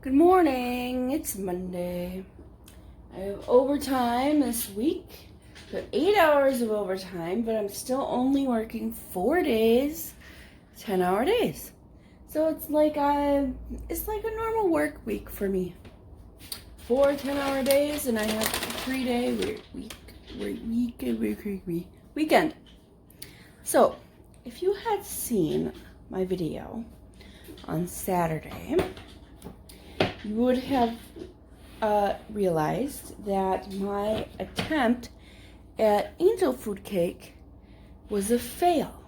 Good morning. It's Monday. I have overtime this week. So 8 hours of overtime, but I'm still only working 4 days, 10-hour days. So it's like a normal work week for me. 4 10-hour days, and I have a 3-day weekend. So if you had seen my video on Saturday, you would have realized that my attempt at angel food cake was a fail.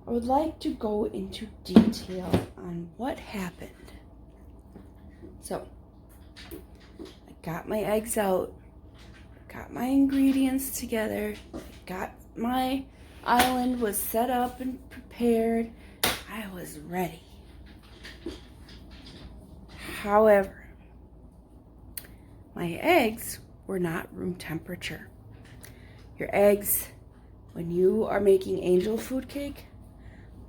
I would like to go into detail on what happened. So, I got my eggs out, got my ingredients together, got my island was set up and prepared. I was ready. However, my eggs were not room temperature. Your eggs, when you are making angel food cake,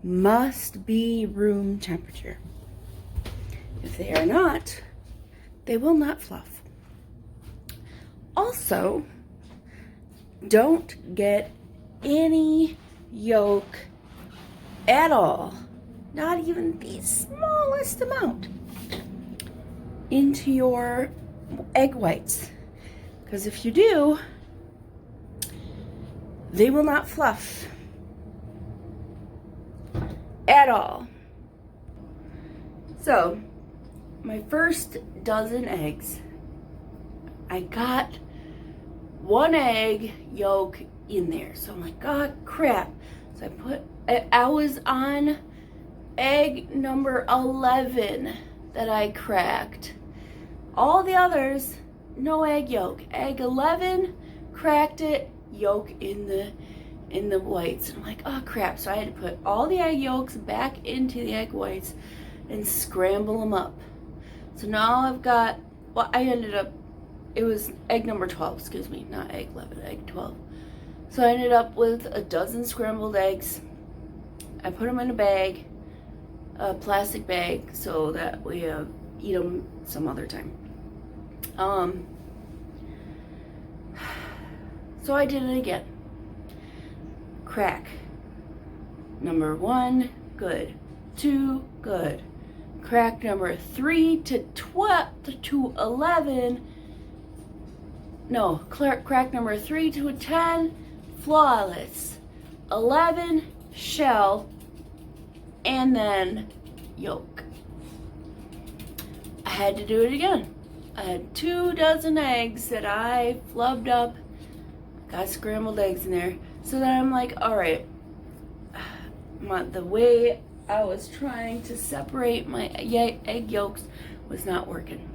must be room temperature. If they are not, they will not fluff. Also, don't get any yolk at all, not even the smallest amount, into your egg whites, because if you do, they will not fluff at all. So my first dozen eggs, I got one egg yolk in there, so I'm like, oh crap. So I was on egg number 11 that I cracked. All the others, no egg yolk. Egg 11, cracked it, yolk in the whites. And I'm like, oh crap. So I had to put all the egg yolks back into the egg whites and scramble them up. So now I've got, it was egg number 12, excuse me, not egg 11, egg 12. So I ended up with a dozen scrambled eggs. I put them in a bag, a plastic bag, so that we eat them some other time. So I did it again. Crack. Number 1, good. 2, good. Crack number 3 to 11. No, crack number 3 to 10, flawless. 11, shell, and then yolk. I had to do it again. I had 2 dozen eggs that I flubbed up, got scrambled eggs in there. So then I'm like, all right, the way I was trying to separate my egg yolks was not working.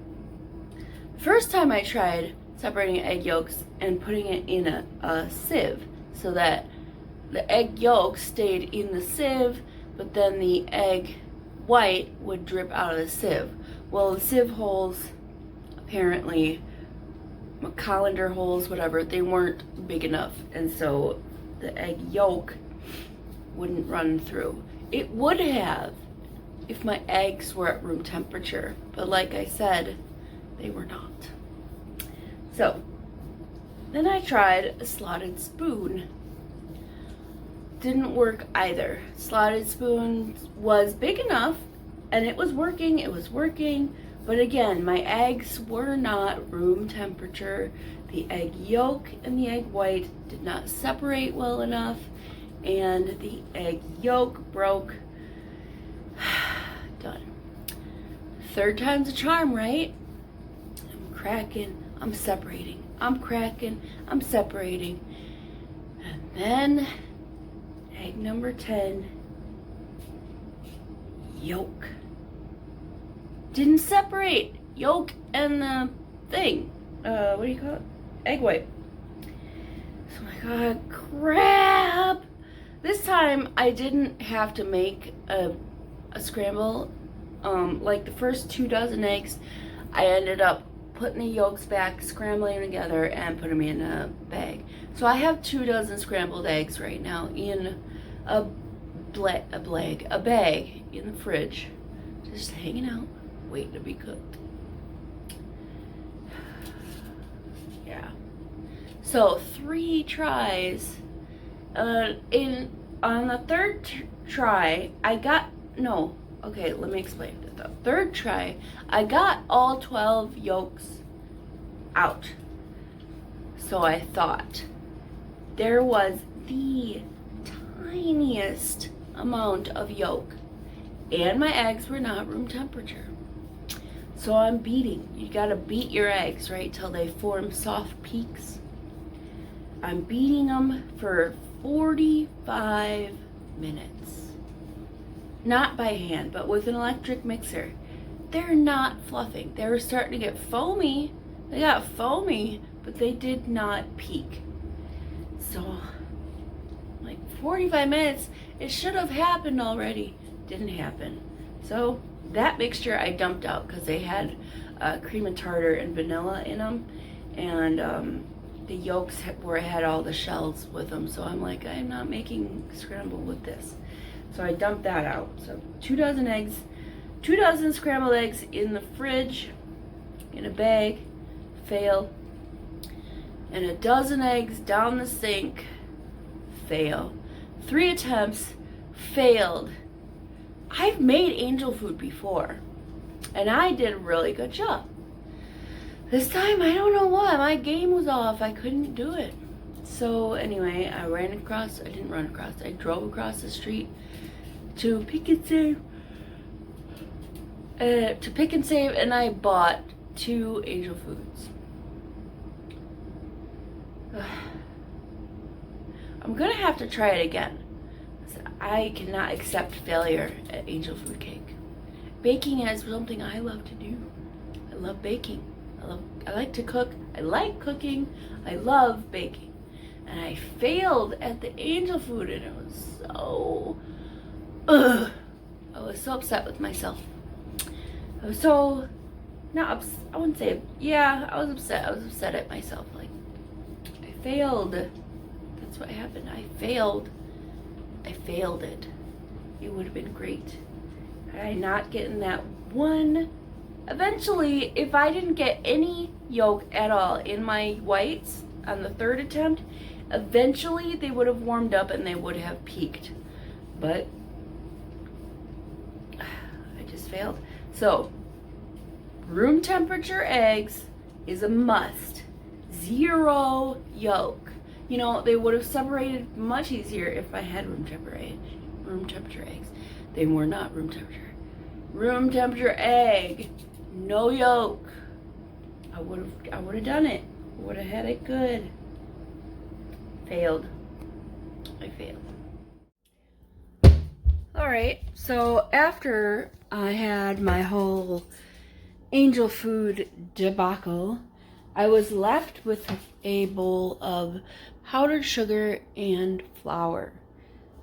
First time I tried separating egg yolks and putting it in a sieve so that the egg yolk stayed in the sieve, but then the egg white would drip out of the sieve. Well, the sieve holes, apparently, colander holes, whatever, they weren't big enough, and so the egg yolk wouldn't run through. It would have if my eggs were at room temperature, but like I said, they were not. So then I tried a slotted spoon. Didn't work either. Slotted spoon was big enough and it was working, but again, my eggs were not room temperature. The egg yolk and the egg white did not separate well enough, and the egg yolk broke. Done. Third time's a charm, right? I'm cracking, I'm separating, I'm cracking, I'm separating. And then egg number 10, yolk. Didn't separate yolk and the thing. What do you call it? Egg white. So I'm like, oh crap. This time I didn't have to make a scramble. Like the first 2 dozen eggs, I ended up putting the yolks back, scrambling them together, and putting them in a bag. So I have 2 dozen scrambled eggs right now in a bag in the fridge, just hanging out, waiting to be cooked. Yeah. So 3 tries. On the third try, let me explain. The third try, I got all 12 yolks out. So I thought there was the tiniest amount of yolk, and my eggs were not room temperature. So I'm beating. You gotta beat your eggs, right, till they form soft peaks. I'm beating them for 45 minutes. Not by hand, but with an electric mixer. They're not fluffing. They were starting to get foamy. They got foamy, but they did not peak. So, like 45 minutes, it should have happened already. Didn't happen. So, that mixture I dumped out because they had cream and tartar and vanilla in them. And the yolks had all the shells with them. So I'm like, I'm not making scramble with this. So I dumped that out. So 2 dozen eggs, 2 dozen scrambled eggs in the fridge, in a bag, fail. And a dozen eggs down the sink, fail. 3 attempts, failed. I've made angel food before, and I did a really good job. This time, I don't know why, my game was off. I couldn't do it. So anyway, I drove across the street to Pick and Save, and I bought 2 angel foods. I'm gonna have to try it again. I cannot accept failure at angel food cake. Baking is something I love to do. I love baking. I like to cook. I like cooking. I love baking. And I failed at the angel food, and it was so I was so upset with myself. I was so I wouldn't say, yeah, I was upset. I was upset at myself. Like, I failed. That's what happened. I failed it. It would have been great had I not gotten that one. Eventually, if I didn't get any yolk at all in my whites on the 3rd attempt, eventually they would have warmed up and they would have peaked. But I just failed. So, room temperature eggs is a must. 0 yolk. You know, they would have separated much easier if I had room temperature eggs. They were not room temperature. Room temperature egg, no yolk. I would have done it. Would have had it good. Failed. I failed. All right. So after I had my whole angel food debacle, I was left with a bowl of powdered sugar and flour,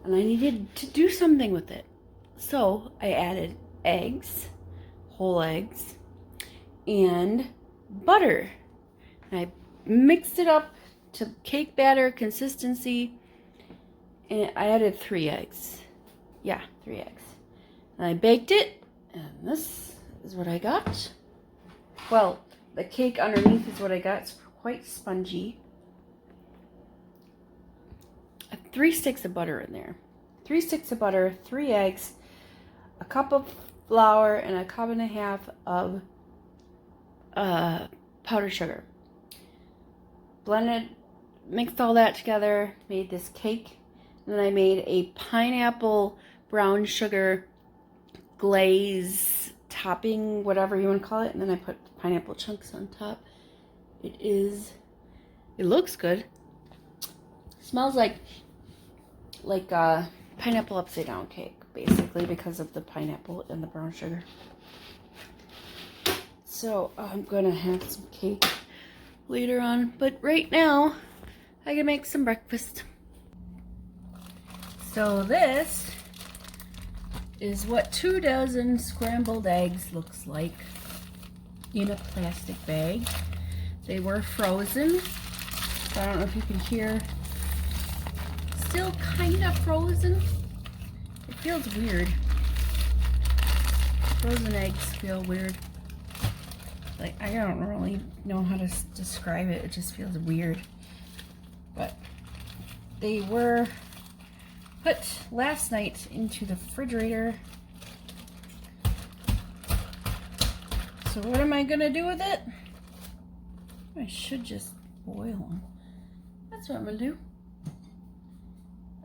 and I needed to do something with it. So I added eggs, whole eggs, and butter. And I mixed it up to cake batter consistency, and I added 3 eggs. Yeah, 3 eggs. And I baked it, and this is what I got. Well, the cake underneath is what I got. It's quite spongy. 3 sticks of butter in there. 3 sticks of butter, 3 eggs, a cup of flour, and a cup and a half of powdered sugar. Blended, mixed all that together, made this cake. And then I made a pineapple brown sugar glaze topping, whatever you want to call it. And then I put pineapple chunks on top. It looks good. Smells like pineapple upside down cake, basically, because of the pineapple and the brown sugar. So I'm gonna have some cake later on, but right now I can make some breakfast. So this is what 2 dozen scrambled eggs looks like in a plastic bag. They were frozen, so I don't know if you can hear. Still kind of frozen. It feels weird. Frozen eggs feel weird. Like, I don't really know how to describe it. It just feels weird. But they were put last night into the refrigerator. So what am I gonna do with it? I should just boil them. That's what I'm gonna do.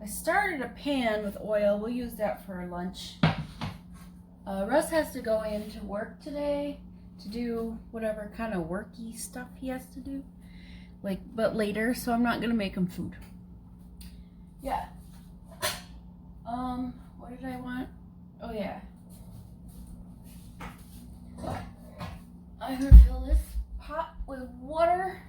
I started a pan with oil. We'll use that for lunch. Russ has to go into work today to do whatever kind of worky stuff he has to do. But later, so I'm not gonna make him food. Yeah. What did I want? Oh yeah. I'm gonna fill this pot with water.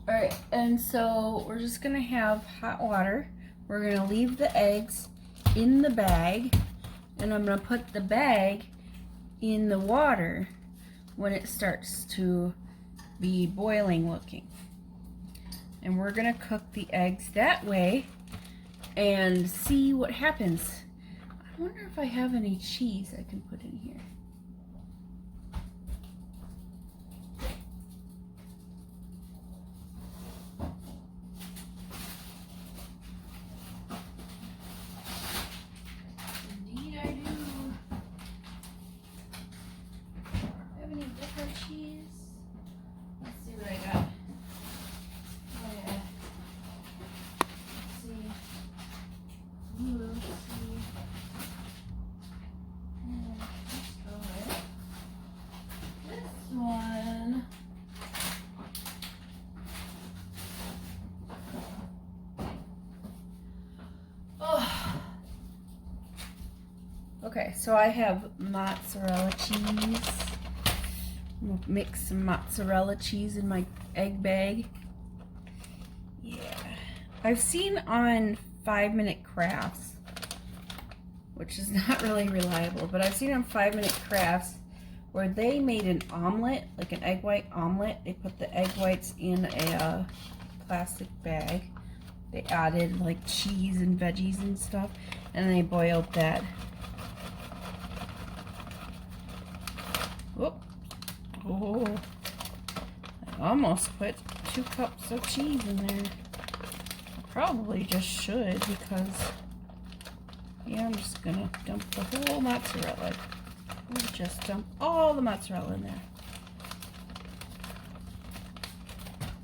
Alright, and so we're just gonna have hot water. We're gonna leave the eggs in the bag, and I'm gonna put the bag in the water when it starts to be boiling looking. And we're gonna cook the eggs that way and see what happens. I wonder if I have any cheese I can put in here. Okay, so I have mozzarella cheese. I'm gonna mix some mozzarella cheese in my egg bag. Yeah. I've seen on 5 Minute Crafts, which is not really reliable, but I've seen on 5 Minute Crafts where they made an omelet, like an egg white omelet. They put the egg whites in a plastic bag. They added like cheese and veggies and stuff, and they boiled that. Whoop. Oh, I almost put 2 cups of cheese in there. I probably just should, because yeah, I'm just gonna dump the whole mozzarella. We'll just dump all the mozzarella in there.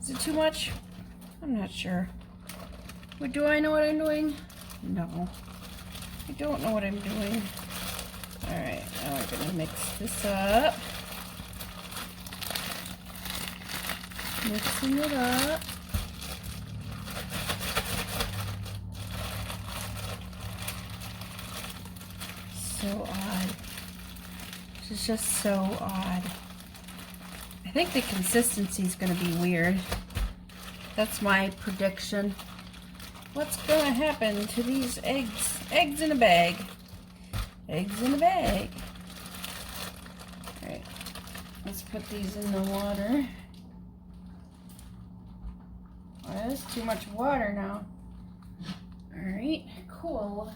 Is it too much? I'm not sure. But do I know what I'm doing? No. I don't know what I'm doing. Alright, now we're going to mix this up. Mixing it up. So odd. This is just so odd. I think the consistency is going to be weird. That's my prediction. What's going to happen to these eggs? Eggs in a bag. Eggs in a bag. Alright, let's put these in the water. Oh, there's too much water now. Alright, cool.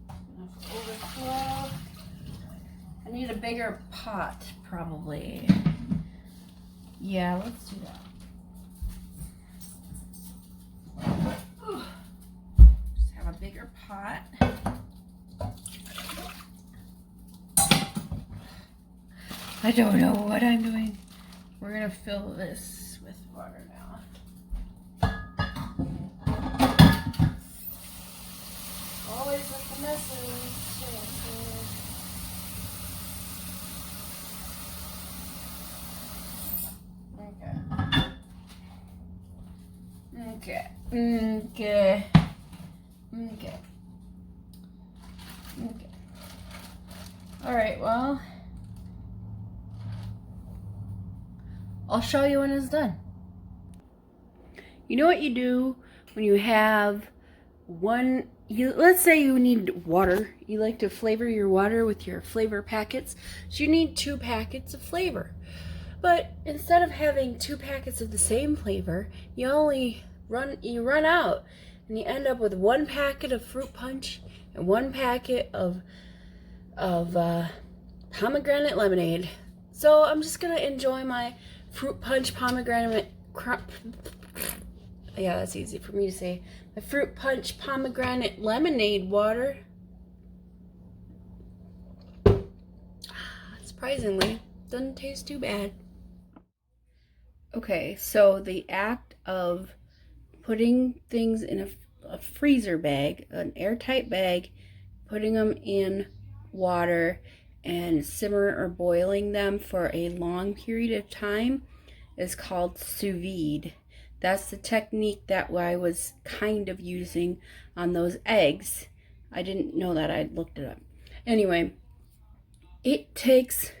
Enough overflow. I need a bigger pot, probably. Yeah, let's do that. Just have a bigger pot. I don't know what I'm doing. We're gonna fill this with water now. Always with the messes. Okay. Alright, well, I'll show you when it's done. You know what you do when you have let's say you need water. You like to flavor your water with your flavor packets. So you need 2 packets of flavor. But instead of having 2 packets of the same flavor, you run out and you end up with 1 packet of fruit punch and 1 packet of pomegranate lemonade. So I'm just gonna enjoy my fruit punch pomegranate yeah, that's easy for me to say. My fruit punch pomegranate lemonade water. Surprisingly, doesn't taste too bad. Okay, so the act of putting things in a freezer bag, an airtight bag, putting them in water and simmer or boiling them for a long period of time is called sous vide. That's the technique that I was kind of using on those eggs. I didn't know that. I looked it up. Anyway, it takes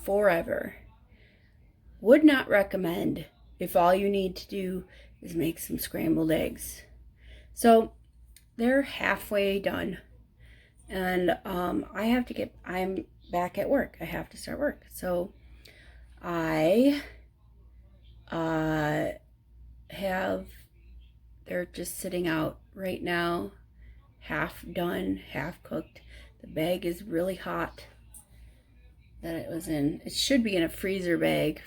forever. Would not recommend if all you need to do is make some scrambled eggs. So they're halfway done. And I'm back at work. I have to start work. So they're just sitting out right now, half done, half cooked. The bag is really hot that it was in. It should be in a freezer bag,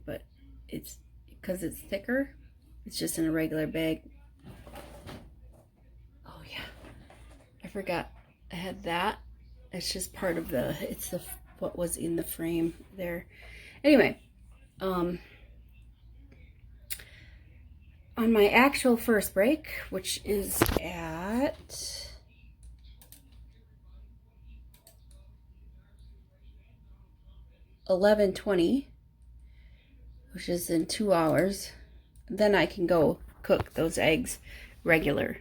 but it's because it's thicker. It's just in a regular bag. Oh yeah, I forgot I had that. It's just part of what was in the frame there. Anyway, on my actual first break, which is at 11:20, which is in 2 hours, then I can go cook those eggs regular.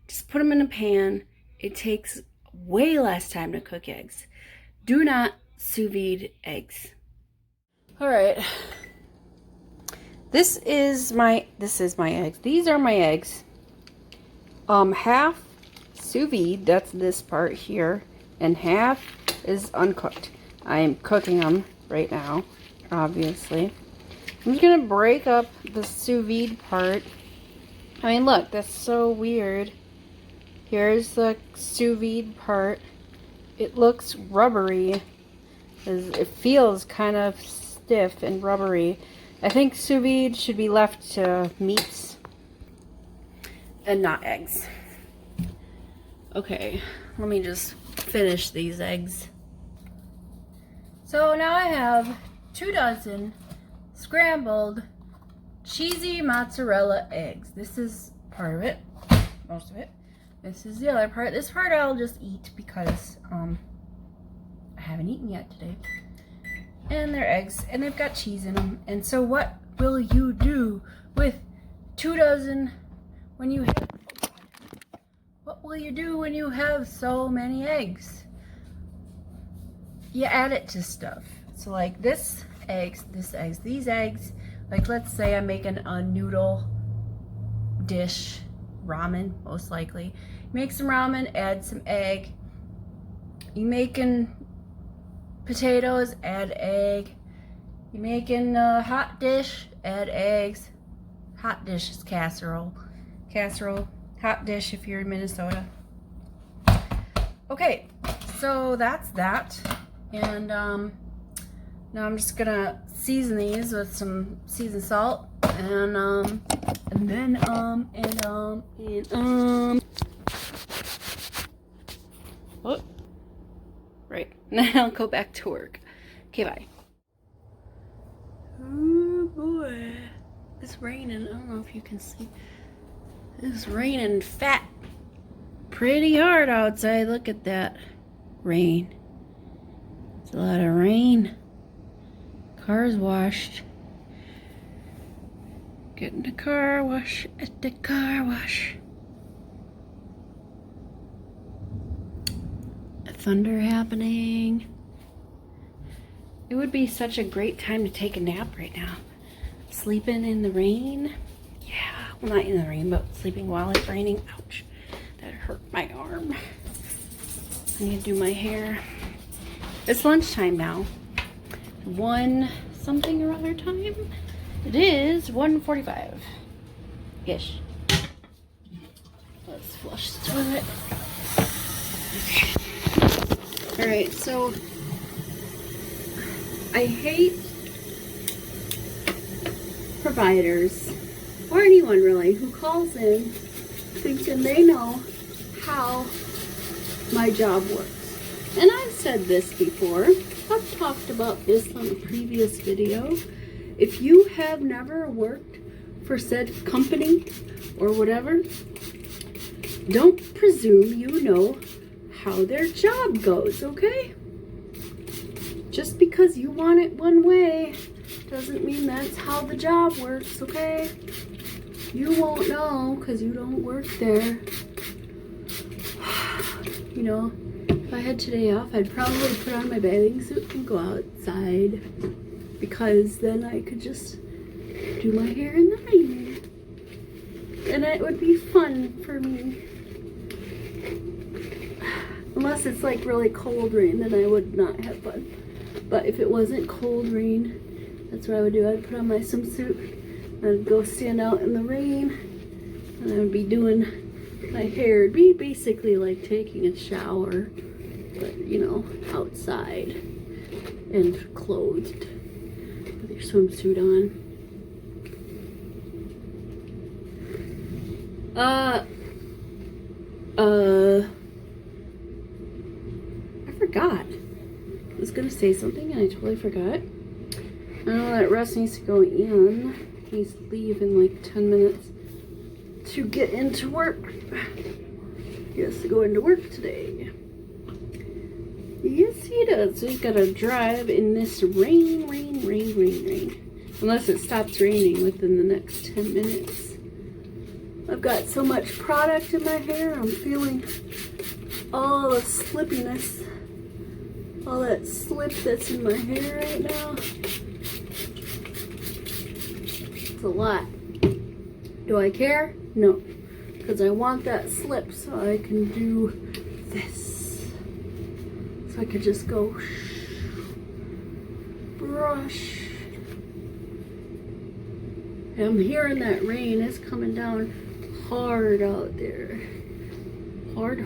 Just put them in a pan. It takes way less time to cook eggs. Do not sous vide eggs. All right. This is my eggs. These are my eggs. Half sous vide, that's this part here, and half is uncooked. I am cooking them right now, obviously. I'm just gonna break up the sous vide part. I mean, look, that's so weird. Here's the sous vide part. It looks rubbery. It feels kind of stiff and rubbery. I think sous vide should be left to meats and not eggs. Okay, let me just finish these eggs. So now I have 2 dozen scrambled cheesy mozzarella eggs. This is part of it, most of it. This is the other part. This part I'll just eat because I haven't eaten yet today. And they're eggs, and they've got cheese in them. And so what will you do with 2 dozen when you have... What will you do when you have so many eggs? You add it to stuff. So like these eggs, like let's say I'm making a noodle dish, ramen most likely. Make some ramen, add some egg. You making potatoes, add egg. You making a hot dish, add eggs. Hot dish is casserole. Hot dish if you're in Minnesota. Okay, so that's that. And now I'm just gonna season these with some seasoned salt and then oh, right. Now I'll go back to work. Okay, bye. Oh boy, it's raining. I don't know if you can see. It's raining pretty hard outside. Look at that rain. It's a lot of rain. Car's washed. Getting the car wash at the car wash. Thunder happening. It would be such a great time to take a nap right now. Sleeping in the rain. Yeah, Well, not in the rain, but sleeping while it's raining. Ouch. That hurt my arm. I need to do my hair. It's lunchtime now. 1 something or other time. It is 1:45-ish. Let's flush the toilet. Okay. Alright, so I hate providers, or anyone really, who calls in thinking they know how my job works. And I've said this before. I've talked about this on a previous video. If you have never worked for said company or whatever, don't presume you know how their job goes, okay? Just because you want it one way doesn't mean that's how the job works, okay? You won't know because you don't work there. You know, if I had today off, I'd probably put on my bathing suit and go outside, because then I could just do my hair in the rain. And it would be fun for me. Unless it's like really cold rain, then I would not have fun. But if it wasn't cold rain, that's what I would do. I'd put on my swimsuit, I'd go stand out in the rain, and I would be doing my hair. It'd be basically like taking a shower, but you know, outside and clothed with your swimsuit on. I forgot. I was gonna say something and I totally forgot. I know that Russ needs to go in. He's leaving like 10 minutes to get into work. He has to go into work today. Yes, he does. So he's gotta drive in this rain. Unless it stops raining within the next 10 minutes. I've got so much product in my hair. I'm feeling all the slippiness. All that slip that's in my hair right now. It's a lot. Do I care? No. Because I want that slip so I can do this. So I could just go brush. And I'm hearing that rain is coming down hard out there. Hard.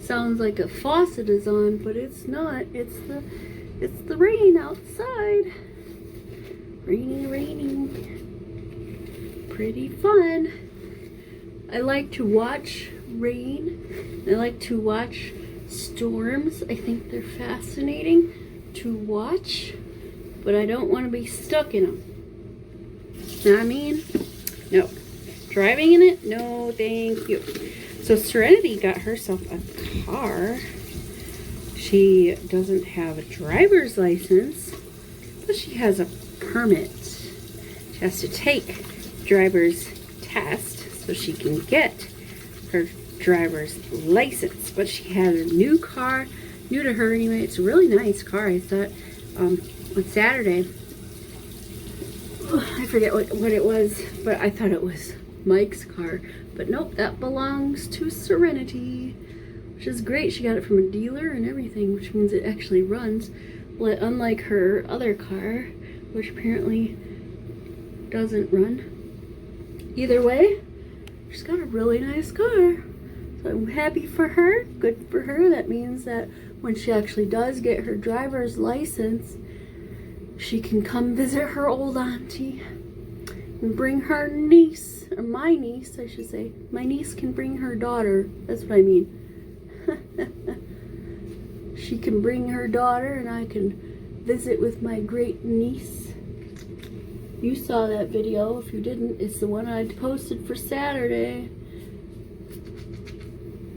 Sounds like a faucet is on, but it's not. It's the rain outside. Raining. Pretty fun. I like to watch rain. I like to watch storms. I think they're fascinating to watch, but I don't want to be stuck in them. Know what I mean? No. Driving in it? No, thank you. So Serenity got herself a car. She doesn't have a driver's license, but she has a permit. She has to take driver's test so she can get her driver's license. But she has a new car, new to her anyway. It's a really nice car. I thought on Saturday, I forget what it was, but I thought it was Mike's car. But nope, that belongs to Serenity, which is great. She got it from a dealer and everything, which means it actually runs. Unlike her other car, which apparently doesn't run. Either way, she's got a really nice car. So I'm happy for her. Good for her. That means that when she actually does get her driver's license, she can come visit her old auntie and bring her niece, or my niece, I should say. My niece can bring her daughter. That's what I mean. She can bring her daughter and I can visit with my great niece. You saw that video. If you didn't, it's the one I posted for Saturday.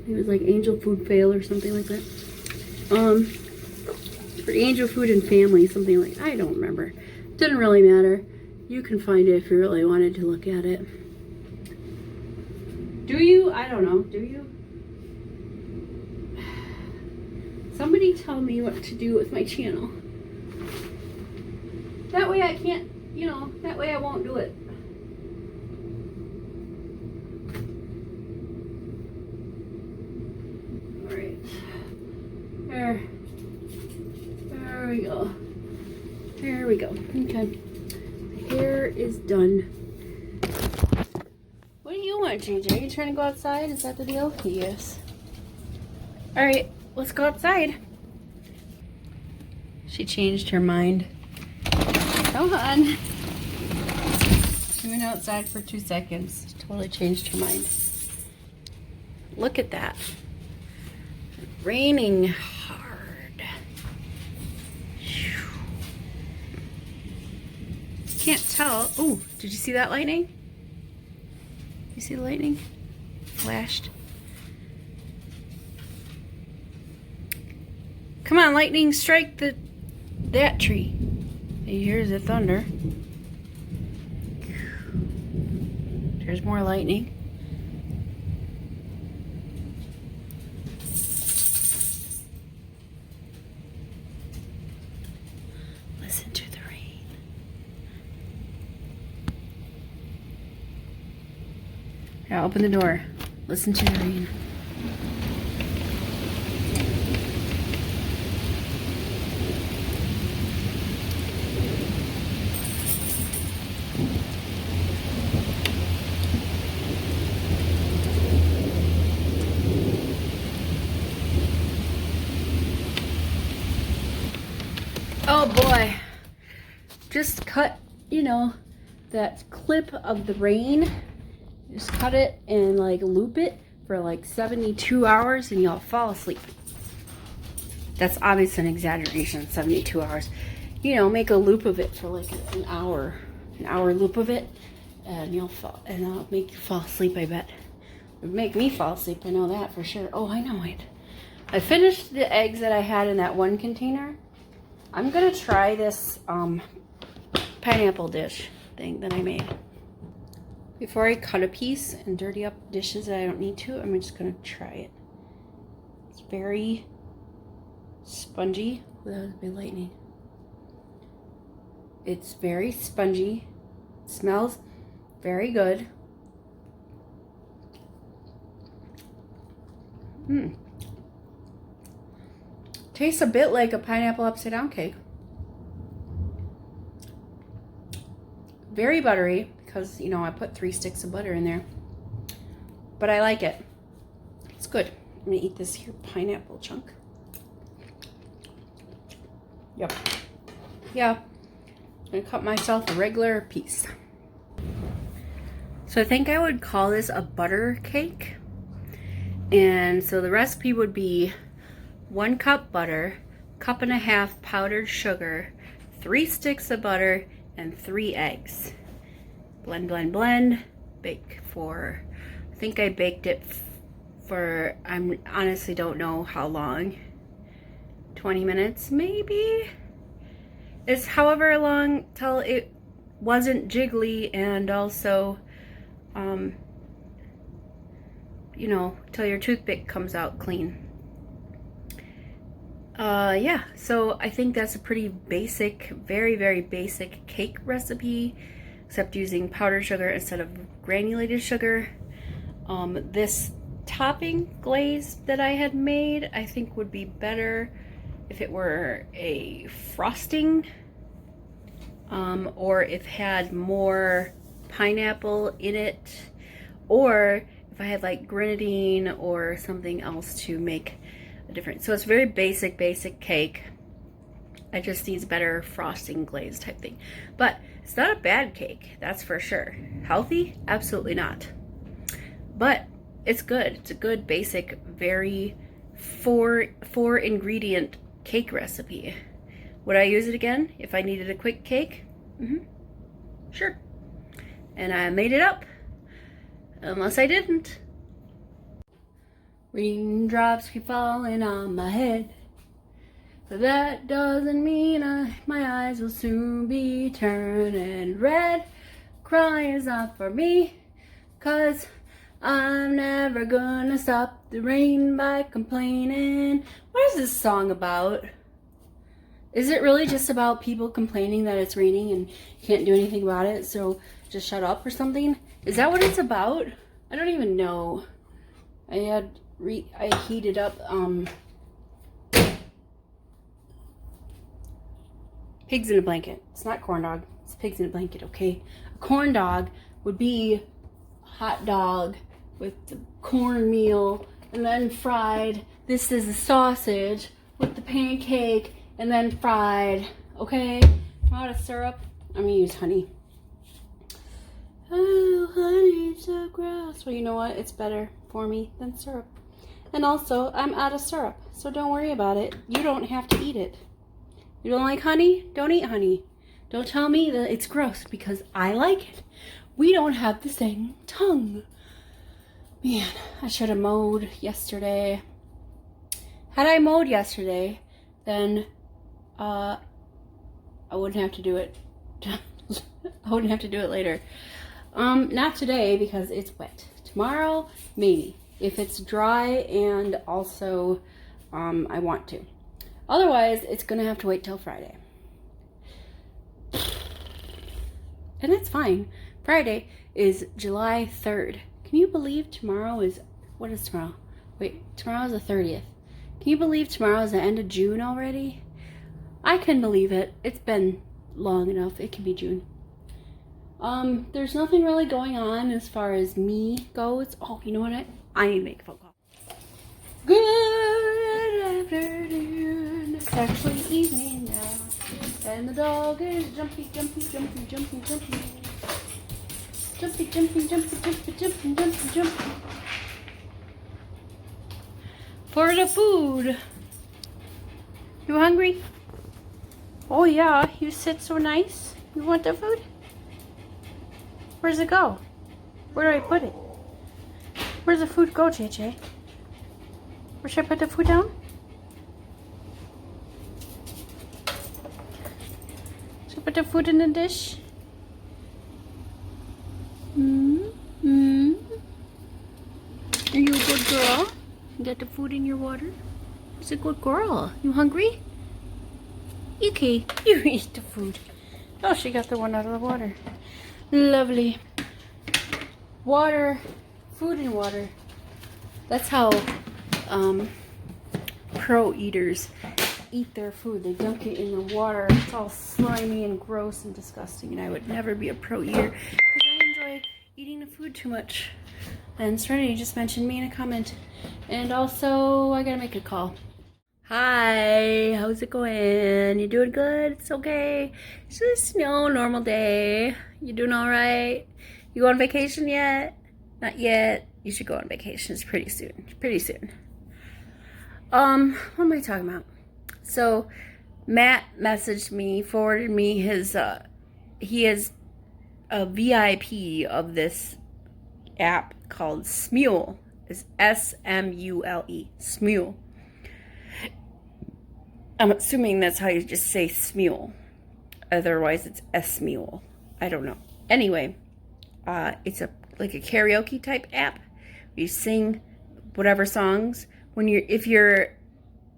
It was like Angel Food Fail or something like that. For Angel Food and Family, something like, I don't remember. Doesn't really matter. You can find it if you really wanted to look at it. Do you? I don't know. Do you? Somebody tell me what to do with my channel. That way I can't, you know, that way I won't do it. Alright. There we go. There we go. Okay. The hair is done. What do you want, JJ? Are you trying to go outside? Is that the deal? Yes. Alright, let's go outside. She changed her mind. Come on. She went outside for 2 seconds. She totally changed her mind. Look at that. Raining hard. Can't tell. Oh, did you see that lightning? You see the lightning? Flashed. Come on, lightning, strike that tree. You hear the thunder. There's more lightning. Listen to the rain. Now open the door. Listen to the rain. Oh boy, just cut, you know, that clip of the rain, just cut it and like loop it for like 72 hours and you'll fall asleep. That's obviously an exaggeration, 72 hours. You know, make a loop of it for like an hour loop of it, and you'll fall, and that'll make you fall asleep, I bet. It would make me fall asleep, I know that for sure. Oh, I know it. I finished the eggs that I had in that one container. I'm gonna try this pineapple dish thing that I made. Before I cut a piece and dirty up dishes that I don't need to, I'm just gonna try it. It's very spongy. That was a big lightning. It's very spongy. It smells very good. Tastes a bit like a pineapple upside down cake. Very buttery because, you know, I put 3 sticks of butter in there. But I like it. It's good. I'm gonna eat this here pineapple chunk. Yep. Yeah. I'm gonna cut myself a regular piece. So I think I would call this a butter cake. And so the recipe would be 1 cup butter, 1.5 cups powdered sugar, 3 sticks of butter, and 3 eggs. Blend, blend, blend. Bake for, I think I baked it for, I honestly don't know how long. 20 minutes, maybe? It's however long till it wasn't jiggly, and also, you know, till your toothpick comes out clean. Yeah, so I think that's a pretty basic, very, very basic cake recipe, except using powdered sugar instead of granulated sugar. This topping glaze that I had made, I think would be better if it were a frosting, or if it had more pineapple in it, or if I had like grenadine or something else to make a difference. So it's very basic cake. It just needs better frosting glaze type thing. But it's not a bad cake, that's for sure. Healthy? Absolutely not. But it's good. It's a good basic, very four ingredient cake recipe. Would I use it again if I needed a quick cake? Sure. And I made it up, unless I didn't. Raindrops keep falling on my head, but that doesn't mean my eyes will soon be turning red. Crying is not for me, 'cause I'm never gonna stop the rain by complaining. What is this song about? Is it really just about people complaining that it's raining and can't do anything about it, so just shut up or something? Is that what it's about? I don't even know. I heated up pigs in a blanket. It's not corn dog. It's pigs in a blanket, okay? A corn dog would be a hot dog with the cornmeal and then fried. This is a sausage with the pancake and then fried, okay? I'm out of syrup. I'm gonna use honey. Oh, honey, so gross. Well, you know what? It's better for me than syrup. And also, I'm out of syrup, so don't worry about it. You don't have to eat it. You don't like honey? Don't eat honey. Don't tell me that it's gross because I like it. We don't have the same tongue. Man, I should have mowed yesterday. Had I mowed yesterday, then I wouldn't have to do it. I wouldn't have to do it later. Not today because it's wet. Tomorrow, maybe. If it's dry and also I want to. Otherwise, it's going to have to wait till Friday. And that's fine. Friday is July 3rd. Can you believe tomorrow is... What is tomorrow? Wait, tomorrow is the 30th. Can you believe tomorrow is the end of June already? I can believe it. It's been long enough. It can be June. There's nothing really going on as far as me goes. Oh, you know what? I need to make a phone call. Good afternoon. It's actually evening now. And the dog is jumpy, jumpy, jumpy, jumpy, jumpy. Jumpy, jumpy, jumpy, jumpy, jumpy, jumpy, jumpy. For the food. You hungry? Oh yeah, you sit so nice. You want the food? Where's it go? Where do I put it? Where's the food go, JJ? Where should I put the food down? Should I put the food in the dish? Are you a good girl? You got the food in your water? It's a good girl. You hungry? Okay, you eat the food. Oh, she got the one out of the water. Lovely. Water, food and water. That's how pro eaters eat their food. They dunk it in the water. It's all slimy and gross and disgusting, and I would never be a pro eater because I enjoy eating the food too much. And Serenity just mentioned me in a comment. And also, I gotta make a call. Hi, how's it going? You doing good? It's okay. It's just normal day. You doing all right? You go on vacation yet? Not yet. You should go on vacation. It's pretty soon. Pretty soon. What am I talking about? So, Matt messaged me, forwarded me his, he is a VIP of this app called Smule. It's S-M-U-L-E. Smule. I'm assuming that's how you just say Smule. Otherwise, it's S-Mule. I don't know. Anyway, it's like a karaoke type app. You sing whatever songs. If you're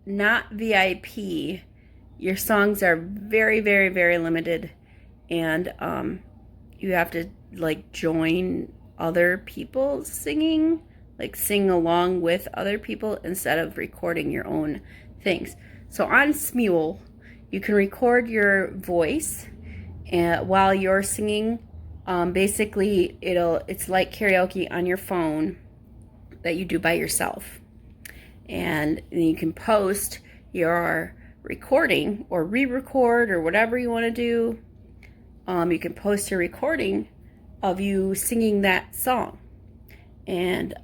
not VIP, your songs are very, very, very limited, and you have to like join other people singing, like sing along with other people instead of recording your own things. So on Smule, you can record your voice while you're singing. Basically, it's like karaoke on your phone that you do by yourself. And you can post your recording or re-record or whatever you want to do. You can post your recording of you singing that song. And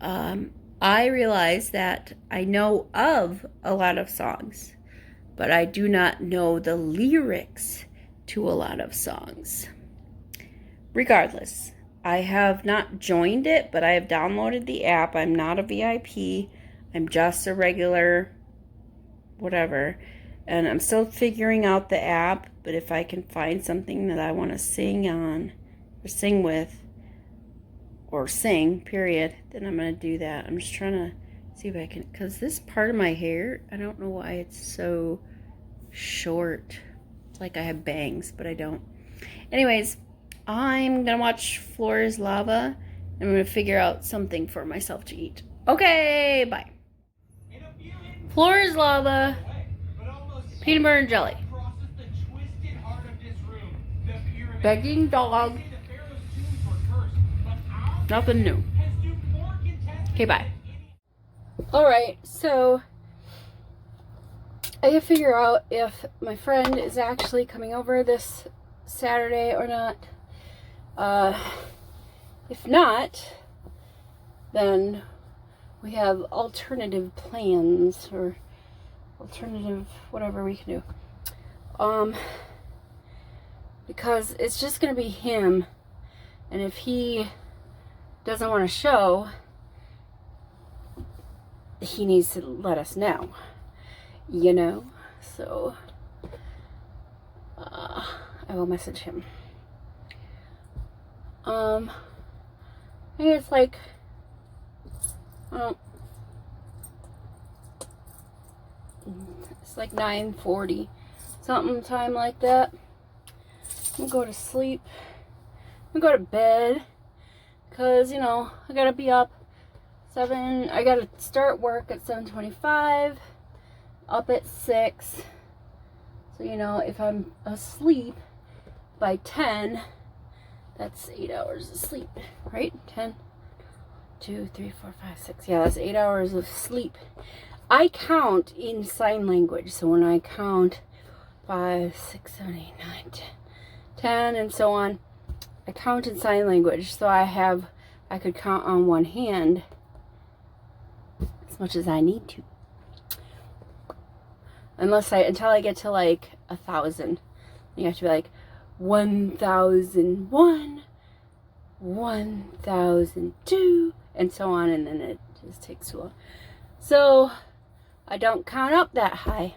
I realized that I know of a lot of songs, but I do not know the lyrics to a lot of songs. Regardless, I have not joined it, but I have downloaded the app. I'm not a VIP. I'm just a regular whatever. And I'm still figuring out the app, but if I can find something that I want to sing on, or sing with, or sing, period, then I'm going to do that. I'm just trying to see if I can, because this part of my hair, I don't know why it's so short. It's like I have bangs, but I don't. Anyways, I'm gonna watch Floor is Lava. I'm gonna figure out something for myself to eat. Okay, bye. Floor is Lava, peanut butter and jelly. Begging dog. Nothing new. Okay, bye. Alright, so I gotta figure out if my friend is actually coming over this Saturday or not. If not, then we have alternative plans or alternative whatever we can do. Because it's just gonna be him, and if he doesn't want to show, he needs to let us know, you know. So I will message him. I think it's like it's like 9:40 something time like that. I'm gonna go to sleep. I'm gonna go to bed because, you know, I gotta be up 7. I gotta start work at 7:25, up at 6. So, you know, if I'm asleep by 10, that's 8 hours of sleep, right? 10, 2, 3, 4, 5, 6. Yeah, that's 8 hours of sleep. I count in sign language. So when I count 5, 6, 7, 8, 9, 10, and so on, I count in sign language. So I could count on one hand as much as I need to. Until I get to like 1,000. You have to be like 1,001, 1,002, and so on, and then it just takes too long. So I don't count up that high.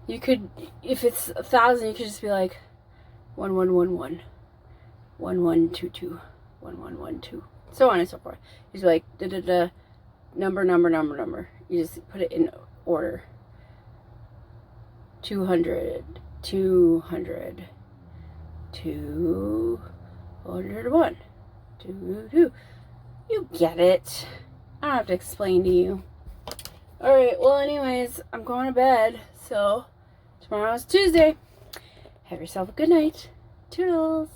You could, if it's 1,000, you could just be like 1111, 1122, 1112, so on and so forth. Just like number. You just put it in order. 200, 200, 201, 2. You get it. I don't have to explain to you. Alright, well anyways, I'm going to bed, so tomorrow's Tuesday. Have yourself a good night. Toodles.